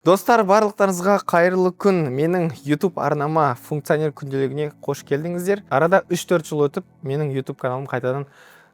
Достар, барлықтарыңызға қайырлы күн. Менің YouTube арнама функционер күнделігіне қош келдіңіздер. Арада 3-4 жыл өтіп, менің YouTube каналым қайтадан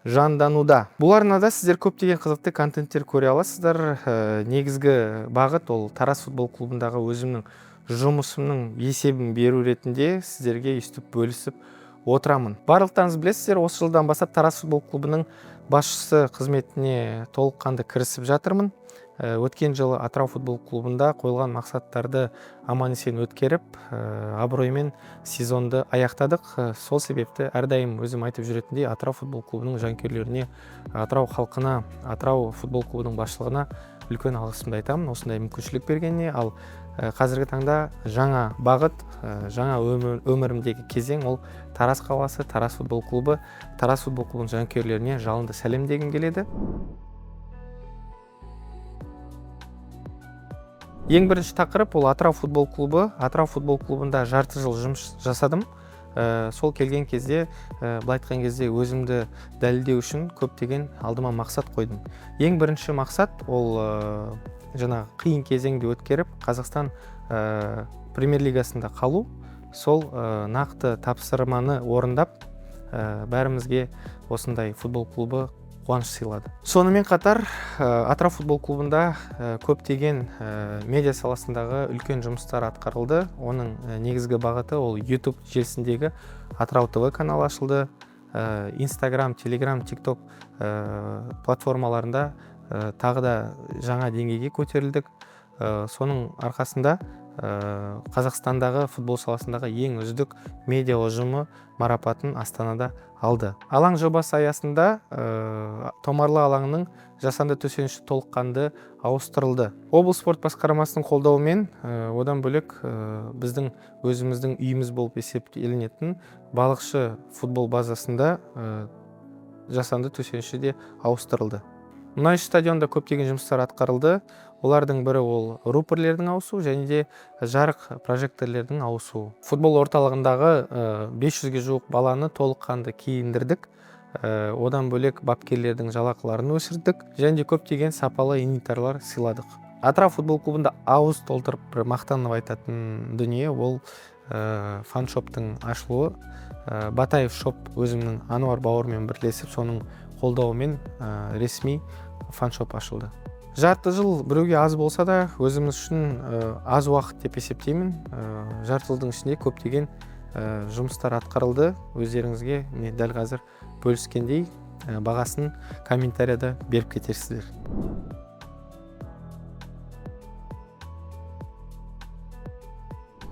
жандануда. Бұл арнада сіздер көптеген қызықты контенттер көре аласыздар. Негізгі бағыт ол Тараз футбол клубындағы өзімнің жұмысымның есебін беру ретінде сіздерге өстіп бөлісіп отырамын. Барлықтарыңыз білесіздер, осы жылдан бастап Тараз футбол клубының басшысы қызметіне толыққанды кірісіп жатырмын. Өткен жылы Атырау футбол клубында қойылған мақсаттарды аман-есен өткеріп, абыроймен сезонды аяқтадық. Сол себепті әрдайым өзім айтып жүретіндей, Атырау футбол клубының жанкүйерлеріне, Атырау халқына, Атырау футбол клубының басшылығына үлкен алғысымды айтамын, осындай мүмкіншілік бергеніне. Ал қазіргі таңда жаңа бағыт, жаңа өмірімдегі кезең ол Тараз қаласы, Тараз футбол клубы, Тараз футбол клубының жанкүйерлеріне жалынды сәлем дегім келеді. Ең бірінші тақырып ол Атырау футбол клубы. Атырау футбол клубында жарты жыл жұмыс жасадым. Сол келген кезде, былай айтқан кезде өзімді дәлелдеу үшін көптеген алдыма мақсат қойдым. Ең бірінші мақсат ол жаңағы қиын кезеңді өткеріп, Қазақстан премьер лигасында қалу. Сол нақты тапсырманы орындап, бәрімізге осындай футбол клубы қуаныш сыйлады. Сонымен қатар Атырау футбол клубында көптеген медиа саласындағы үлкен жұмыстар атқарылды. Оның негізгі бағыты ол YouTube желісіндегі Атырау ТВ каналы ашылды. Instagram, Telegram, TikTok платформаларында тағы да жаңа деңгейге көтерілдік. Соның арқасында Қазақстандағы футбол саласындағы ең үздік медиа ұжымы марапатын Астанада алды. Алаң жобасы аясында Томарлы алаңның жасанды төсеніші толыққанды ауыстырылды. Облыс спорт басқармасының қолдауымен, одан бөлек біздің өзіміздің үйіміз болып есептелінетін Балықшы футбол базасында жасанды төсеніші де ауыстырылды. Мұнайшы стадионда көптеген жұмыстар атқарылды. Олардың бірі ол рупорлердің ауысу және де жарық прожекторлердің ауысу. Футбол орталығындағы 500-ге жуық баланы толыққанды киіндірдік. Одан бөлек бапкерлердің жалақыларын өсірдік және де көптеген сапалы инвентарлар сыйладық. Атырау футбол клубында ауыз толтырып бір мақтанып айтатын дүние ол фаншоптың ашылуы. Батаев шоп өзімнің Ануар бауырмен бірлесіп, соның қолдауымен ресми фаншоп ашылды. Жарты жыл біреуге аз болса да, өзіміз үшін аз уақыт деп есептеймін. Жарты жылдың ішінде көптеген жұмыстар атқарылды. Өздеріңізге дәл қазір бөліскендей бағасын комментарияда беріп кетерсіздер.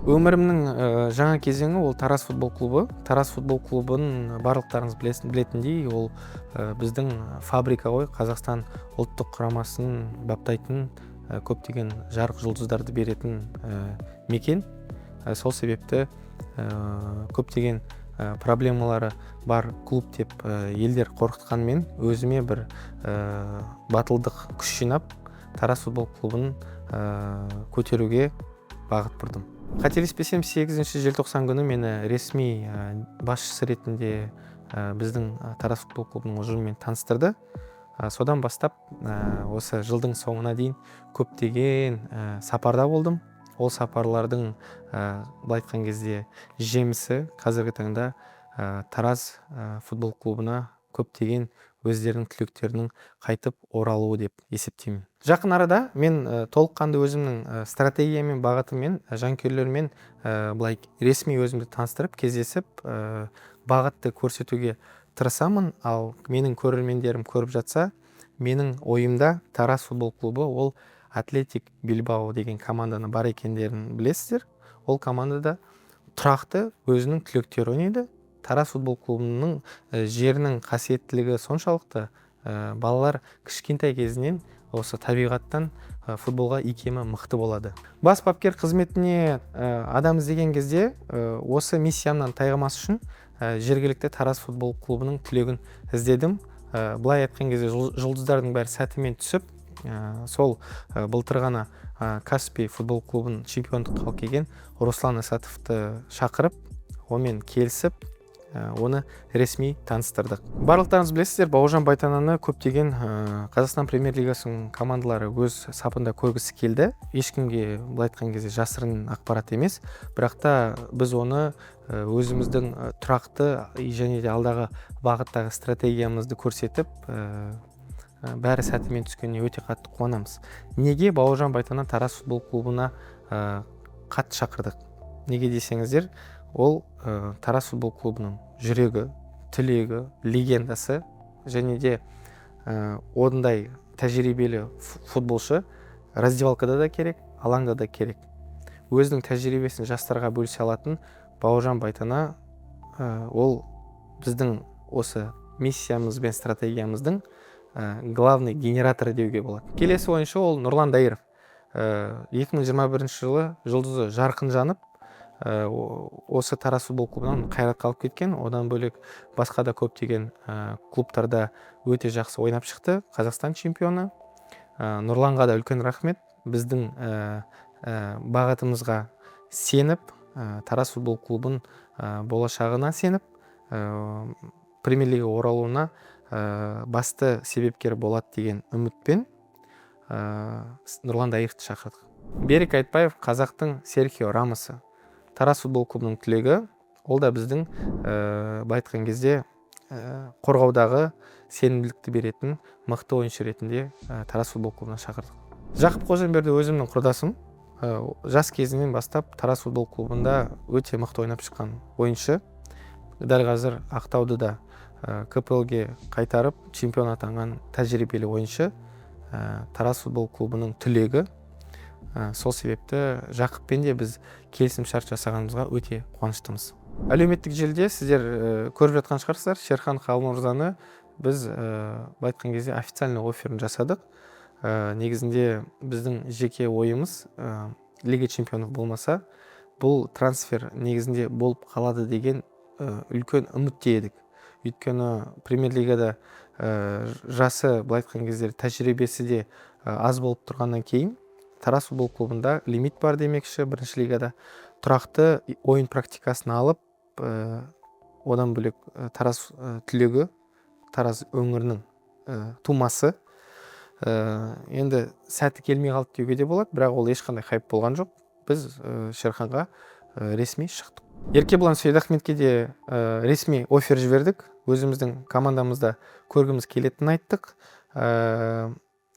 Өмірімнің жаңа кезеңі ол Тараз футбол клубы. Тараз футбол клубын барлықтарыңыз білетіндей, ол біздің фабрика ғой, Қазақстан ұлттық құрамасын баптайтын, көптеген жарық жұлдыздарды беретін мекен. Сол себепті көптеген проблемалары бар клуб деп елдер қорқытқанмен, өзіме бір батылдық күш жинап, Тараз футбол клубын көтеруге бағыт бұрдым. Қателеспесем, 8 желтоқсан күні мені ресми басшысы ретінде біздің Тараз футбол клубының ұжымымен таныстырды. Содан бастап осы жылдың соңына дейін көптеген сапарда болдым. Ол сапарлардың былай айтқан кезде жемісі қазіргі таңда Тараз футбол клубына көптеген өздерінің түлектерінің қайтып оралуы деп есептеймін. Жақын арада мен толыққанды өзімнің стратегиямен, бағытымен, жанкүйерлермен былай ресми өзімді таныстырып, кездесіп, бағытты көрсетуге тырысамын. Ал менің көрермендерім көріп жатса, менің ойымда Тараз футбол клубы ол Атлетик Бильбао деген команданы бар екендерін білесіздер. Ол командада тұрақты өзінің түлектері ойнайды. Тараз футбол клубының жерінің қасиеттілігі соншалықты, балалар кішкентай кезінен осы табиғаттан футболға икемі мықты болады. Бас бапкер қызметіне адам іздеген кезде осы миссиямнан тайғымас үшін жергілікті Тараз футбол клубының түлегін іздедім. Былай айтқан кезде жұлдыздардың бәрі сәтімен түсіп, сол былтыр ғана Каспий футбол клубын чемпиондыққа алып келген Руслан Исатовты шақырып, онымен келісіп, оны ресми таныстырдық. Барлықтарыңыз білесіздер, Бауыржан Байтананы көптеген Қазақстан премьер-лигасының командалары өз сапында көргісі келді. Ешкімге былай айтқан кезде жасырын ақпарат емес, бірақ та біз оны өзіміздің тұрақты және де алдағы бағыттағы стратегиямызды көрсетіп, бәрі сәтімен түскеніне өте қатты қуанамыз. Неге Бауыржан Байтананы Тараз футбол клубына қатты шақырдық? Неге десеңіздер, ол Тараз футбол клубының жүрегі, түлегі, легендасы және де ондай тәжірибелі футболшы раздевалкада да керек, алаңда да керек. Өзінің тәжірибесін жастарға бөлісе алатын Бауыржан Байтана ол біздің осы миссиямыз бен стратегиямыздың главный генераторы деуге болады. Келесі ойыншы ол Нұрлан Дайыров. 2021 жылы жұлдызы жарқын жанып, осы Тараз футбол клубынан қайратқа алып кеткен. Одан бөлек басқа да көптеген клубтарда өте жақсы ойнап шықты. Қазақстан чемпионы. Нұрланға да үлкен рахмет. Біздің бағытымызға сеніп, Тараз футбол клубын болашағына сеніп, премьер-лигаға оралуына басты себепкер болады деген үмітпен Нұрлан Дайыровты шақырдық. Берік Айтбаев қазақтың Серхио Рамосы. Тараз футбол клубының түлегі. Ол да біздің былай айтқан кезде қорғаудағы сенімділікті беретін мықты ойыншы ретінде Тараз футбол клубына шақырдық. Жақып Қожамберді өзімнің құрдасым. Жас кезінен бастап Тараз футбол клубында өте мықты ойнап шыққан ойыншы. Дәл қазір Ақтауды да КПЛ-ге қайтарып чемпион атанған тәжірибелі ойыншы. Тараз футбол клубының түлегі. Сол себепті Жақыппен де біз келісім шарт жасағанымызға өте қуаныштымыз. Әлеуметтік желіде сіздер көріп жатқан шығарсыздар, Шерхан Қалмұрзаны біз былай айтқан кезде официальный офферін жасадық. Негізінде біздің жеке ойымыз лига чемпионов болмаса, бұл трансфер негізінде болып қалады деген үлкен үмітте едік. Өйткені премьер-лигада жасы былай айтқан кезде тәжірибесі де аз болып тұрғаннан кейін Тараз футбол клубында лимит бар демекші, бірінші лигада тұрақты ойын практикасын алып, одан бөлек Тараз түлегі, Тараз өңірінің тумасы енді сәті келмей қалды деуге де болады, бірақ ол ешқандай хайп болған жоқ. Біз Шерханға ресми шықтық. Еркебұлан Сейдахметке де ресми оффер жібердік. Өзіміздің командамызда көргіміз келетінін айттық.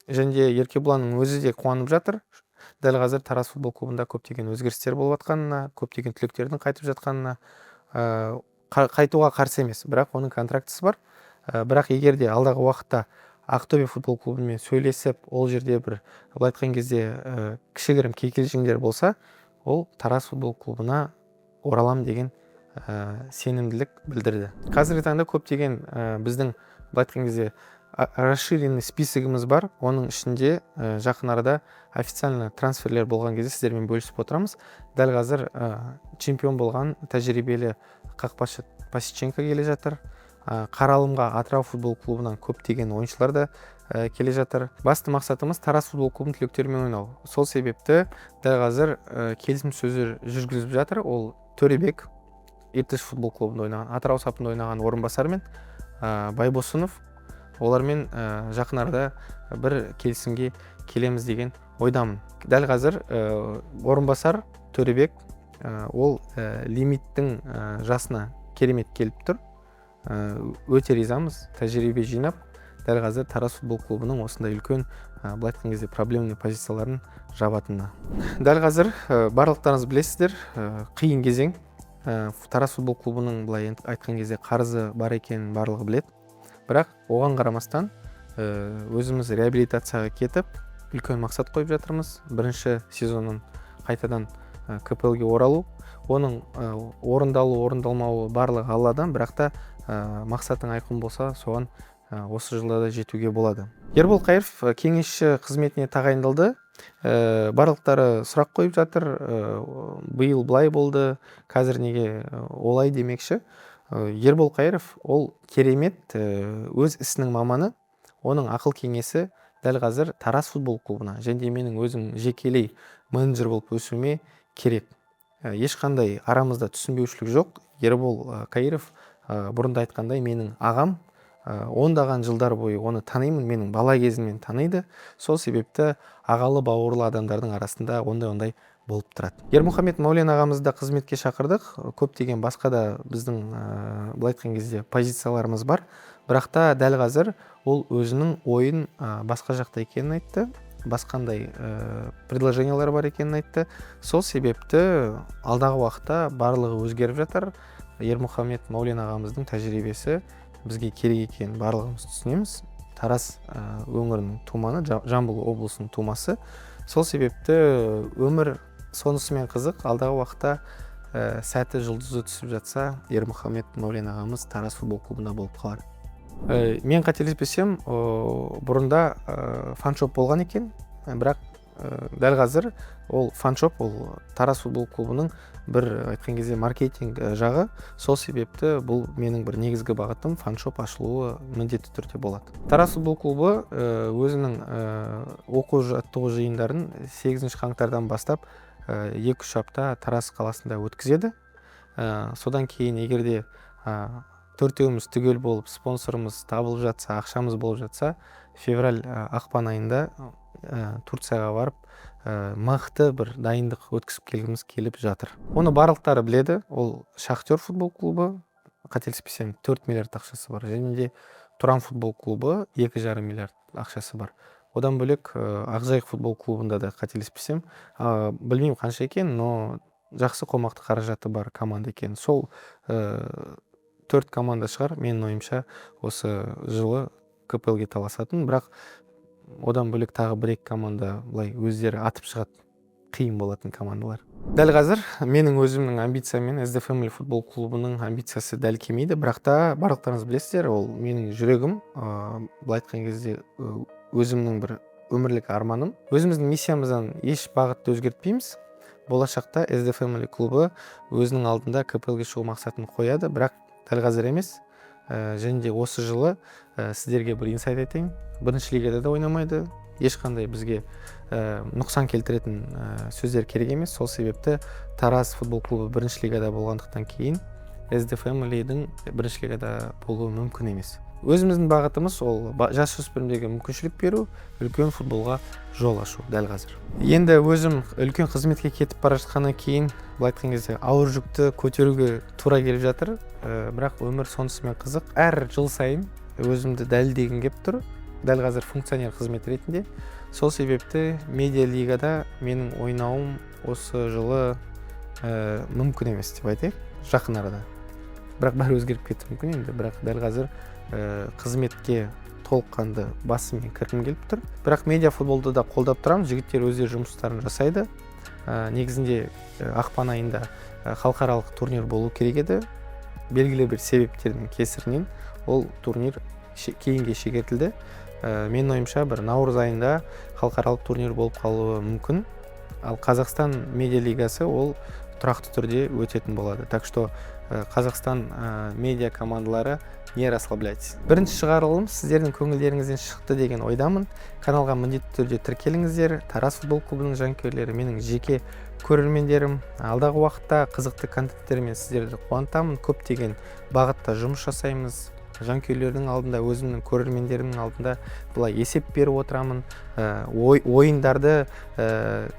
Және де Еркебұланның өзі де қуанып жатыр. Дәл қазір Тараз футбол клубында көптеген өзгерістер болып жатқанына, көптеген түлектердің қайтып жатқанына қайтуға қарсы емес, бірақ оның контрактысы бар. Бірақ егер де алдағы уақытта Ақтөбе футбол клубымен сөйлесіп, ол жерде бір былай айтқан кезде кішігірім кикілжіңдер болса, ол Тараз футбол клубына оралам деген сенімділік білдірді. Қазіргі таңда көптеген біздің былай айтқан кезде расширенный списогіміз бар. Оның ішінде жақын арада официально трансферлер болған кезде сіздермен бөлісіп отырамыз. Дәл қазір чемпион болған тәжірибелі қақпашы Пасиченко келе жатыр. Қаралымға Атырау футбол клубынан көптеген ойыншылар да келе жатыр. Басты мақсатымыз Тараз футбол клубының түлектерімен ойнау. Сол себепті дәл қазір келісім сөздер жүргізіліп жатыр. Ол Төребек Ертіс футбол клубында ойнаған, Атырау сапында ойнаған орынбасар мен Байбосынов, олармен жақын арада бір келісімге келеміз деген ойдамын. Дәл қазір орынбасар Төребек ол лимиттің жасына керемет келіп тұр. Өте ризамыз, тәжірибе жинап, дәл қазір Тараз футбол клубының осындай үлкен былай айтқан кезде проблемный позицияларын жабатынына. Дәл қазір барлықтарыңыз білесіздер, қиын кезең. Тараз футбол клубының былай айтқан кезде қарызы бар екенін барлығы біледі. Бірақ оған қарамастан өзіміз реабилитацияға кетіп, үлкен мақсат қойып жатырмыз. Бірінші сезонын қайтадан КПЛ-ге оралу. Оның орындалмауы барлығы Алладан, бірақ та мақсатың айқын болса, соған осы жылда да жетуге болады. Ербол Қайыров кеңесші қызметіне тағайындалды. Барлықтары сұрақ қойып жатыр. Биыл былай болды, қазір неге олай демекші. Ербол Қайыров ол керемет өз ісінің маманы. Оның ақыл кеңесі дәл қазір Тараз футбол клубына және де менің өзім жекелей менеджер болып өсуіме керек. Ешқандай арамызда түсінбеушілік жоқ. Ербол Қайыров бұрында айтқандай менің ағам ондаған жылдар бойы оны танимын, менің бала кезімнен таниды. Сол себепті ағалы бауырлы адамдардың арасында ондай болып тұрады. Ермұхамед Маулен ағамызды да қызметке шақырдық. Көптеген басқа да біздің былай айтқан кезде позицияларымыз бар. Бірақ та дәл қазір ол өзінің ойын басқа жақта екенін айтты. Басқандай предложениялар бар екенін айтты. Сол себепті алдағы уақытта барлығы өзгеріп жатыр. Ермұхамед Маулен ағамыздың тәжірибесі бізге керек екенін барлығымыз түсінеміз. Тараз өңірінің туманы, Жамбыл облысының тумасы. Сол себепті өмір сонысымен қызық. Алдағы уақытта сәті жұлдызы түсіп жатса, Ермұхамед Маулен ағамыз Тараз футбол клубында болып қалар. Мен қателеспесем, бұрында фаншоп болған екен, бірақ дәл қазір ол фаншоп, ол Тараз футбол клубының бір айтқан кезде маркетинг жағы. Сол себепті бұл менің бір негізгі бағытым, фаншоп ашылуы міндетті түрде болады. Тараз футбол клубы өзінің оқу жаттығу жиындарын 8 қаңтардан бастап 2-3 апта Тараз қаласында өткізеді. Содан кейін егерде төртеуміз түгел болып, спонсорымыз табылып жатса, ақшамыз болып жатса, февраль ақпан айында Турцияға барып, мықты бір дайындық өткізіп келгіміз келіп жатыр. Оны барлықтары біледі. Ол Шахтер футбол клубы, қателеспесем 4 миллиард ақшасы бар. Және де Тұран футбол клубы 2,5 миллиард ақшасы бар. Одан бөлек Ақжайық футбол клубында да қателеспесем, білмеймін қанша екен, но жақсы қомақты қаражаты бар команда екен. Сол 4 команда шығар, менің ойымша, осы жылы КПЛ-ге таласатын. Бірақ одан бөлек тағы 1-2 команда былай өздері атып шығады, қиын болатын командалар. Дәл қазір менің өзімнің амбициямен SD Family футбол клубының амбициясы дәл келмейді, бірақ та барлықтарыңыз білесіздер, ол менің жүрегім, былай айтқан кезде өзімнің бір өмірлік арманым. Өзіміздің миссиямыздан еш бағытты өзгертпейміз. Болашақта SD Family клубы өзінің алдында КПЛ-ге шығу мақсатын қояды, бірақ дәл қазір емес. Және де осы жылы сіздерге бір инсайт айтайын. Бірінші лигада да ойнамайды. Ешқандай бізге нұқсан келтіретін сөздер керек емес. Сол себепті Тараз футбол клубы бірінші лигада болғандықтан кейін SD Family-дің бірінші лигада болуы мүмкін емес. Өзіміздің бағытымыз ол жасөспірімдерге мүмкіншілік беру, үлкен футболға жол ашу дәл қазір. Енді өзім үлкен қызметке кетіп бара жатқаннан кейін, былай айтқан кезде ауыр жүкті көтеруге тура келіп жатыр. Бірақ өмір сонысымен қызық. Әр жыл сайын өзімді дәлелдегім келіп тұр. Дәл қазір функционер қызмет ретінде. Сол себепті медиа лигада менің ойнауым осы жылы мүмкін емес деп айтайық, жақын арада. Бірақ бәрі өзгеріп кетті мүмкін енді, бірақ дәл қазір қызметке толыққанды басымен кіргім келіп тұр. Бірақ медиа футболды да қолдап тұрамыз, жігіттер өздері жұмыстарын жасайды. Негізінде ақпан айында халықаралық турнир болу керек еді. Белгілі бір себептердің кесірінен ол турнир кейінге шегертілді. Менің ойымша бір наурыз айында халықаралық турнир болып қалуы мүмкін. Ал Қазақстан медиа лигасы ол тұрақты түрде өтетін болады. Так что Қазақстан медиа командалары не расслабляйтесь. Бірінші шығарылым сіздердің көңілдеріңізден шықты деген ойдамын. Каналға міндетті түрде тіркеліңіздер. Тараз футбол клубының жанкүйерлері, менің жеке көрермендерім. Алдағы уақытта қызықты контенттермен сіздерді қуантамын. Көптеген бағытта жұмыс жасаймыз. Жанкүйерлердің алдында, өзімнің көрермендерімнің алдында былай есеп беріп отырамын, ойындарды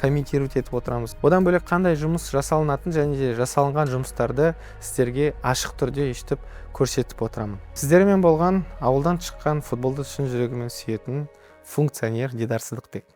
комментировать етіп отырамыз. Одан бөлек қандай жұмыс жасалынатын және де жасалынған жұмыстарды сіздерге ашық түрде естіп көрсетіп отырамын. Сіздермен болған ауылдан шыққан футболды шын жүрегімен сүйетін функционер Дидар Сыдықбек.